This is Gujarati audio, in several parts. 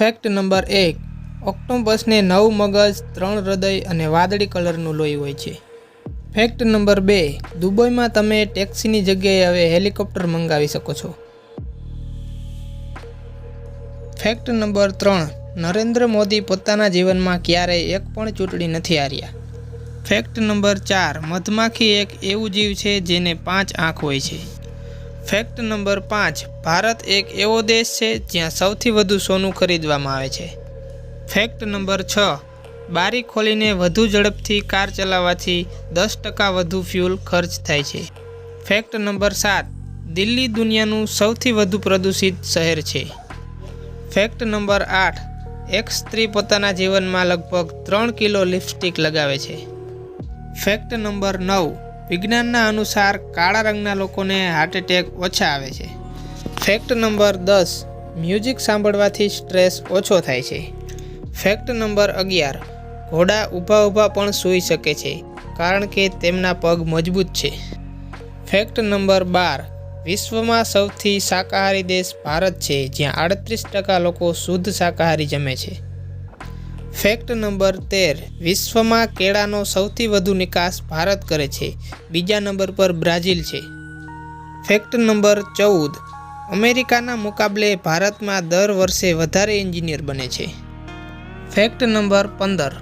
ફેક્ટ નંબર 1, ઓક્ટોપસને 9 મગજ, 3 હૃદય અને વાદળી કલરનું લોહી હોય છે. ફેક્ટ નંબર 2, દુબઈમાં તમે ટેક્સીની જગ્યાએ હવે હેલિકોપ્ટર મંગાવી શકો છો. ફેક્ટ નંબર 3, નરેન્દ્ર મોદી પોતાના જીવનમાં ક્યારેય એક પણ ચૂંટણી નથી હાર્યા. ફેક્ટ નંબર 4, મધમાખી એક એવું જીવ છે જેને 5 આંખ હોય છે. ફેક્ટ નંબર 5, ભારત એક એવો દેશ છે જ્યાં સૌથી વધુ સોનું ખરીદવામાં આવે છે. ફેક્ટ નંબર 6, બારી ખોલીને વધુ ઝડપથી કાર ચલાવવાથી 10% વધુ ફ્યુલ ખર્ચ થાય છે. ફેક્ટ નંબર 7, દિલ્હી દુનિયાનું સૌથી વધુ પ્રદૂષિત શહેર છે. ફેક્ટ નંબર 8, એક સ્ત્રી પોતાના જીવનમાં લગભગ 3 કિલો લિપસ્ટિક લગાવે છે. ફેક્ટ નંબર 9, વિજ્ઞાનના અનુસાર કાળા રંગના લોકોને હાર્ટ એટેક ઓછા આવે છે. ફેક્ટ નંબર 10, મ્યુઝિક સાંભળવાથી સ્ટ્રેસ ઓછો થાય છે. ફેક્ટ નંબર 11, ઘોડા ઊભા પણ સૂઈ શકે છે કારણ કે તેમના પગ મજબૂત છે. ફેક્ટ નંબર 12, વિશ્વમાં સૌથી શાકાહારી દેશ ભારત છે જ્યાં 38% લોકો શુદ્ધ શાકાહારી જમે છે. ફેક્ટ નંબર 13, વિશ્વમાં કેળાનો સૌથી વધુ નિકાસ ભારત કરે છે, બીજા નંબર પર બ્રાઝિલ છે. ફેક્ટ નંબર 14, અમેરિકાના મુકાબલે ભારતમાં દર વર્ષે વધારે એન્જિનિયર બને છે. ફેક્ટ નંબર 15,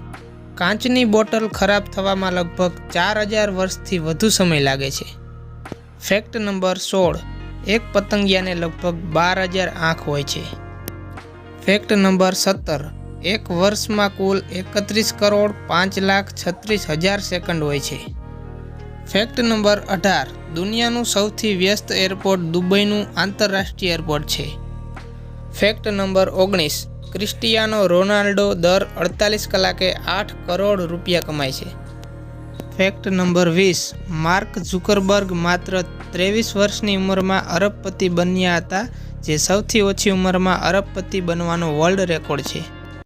કાચની બોટલ ખરાબ થવામાં લગભગ 4000 વર્ષથી વધુ સમય લાગે છે. ફેક્ટ નંબર 16, એક પતંગિયાને લગભગ 12000 આંખ હોય છે. ફેક્ટ નંબર 17, એક વર્ષમાં કુલ 31,05,36,000 સેકન્ડ હોય છે. ફેક્ટ નંબર 18, દુનિયાનું સૌથી વ્યસ્ત એરપોર્ટ દુબઈનું આંતરરાષ્ટ્રીય એરપોર્ટ છે. ફેક્ટ નંબર 19, ક્રિસ્ટિયાનો રોનાલ્ડો દર 48 કલાકે 8 કરોડ રૂપિયા કમાય છે. ફેક્ટ નંબર 20, માર્ક ઝુકરબર્ગ માત્ર 23 વર્ષની ઉંમરમાં અરબપતિ બન્યા હતા, જે સૌથી ઓછી ઉંમરમાં અરબપતિ બનવાનો વર્લ્ડ રેકોર્ડ છે.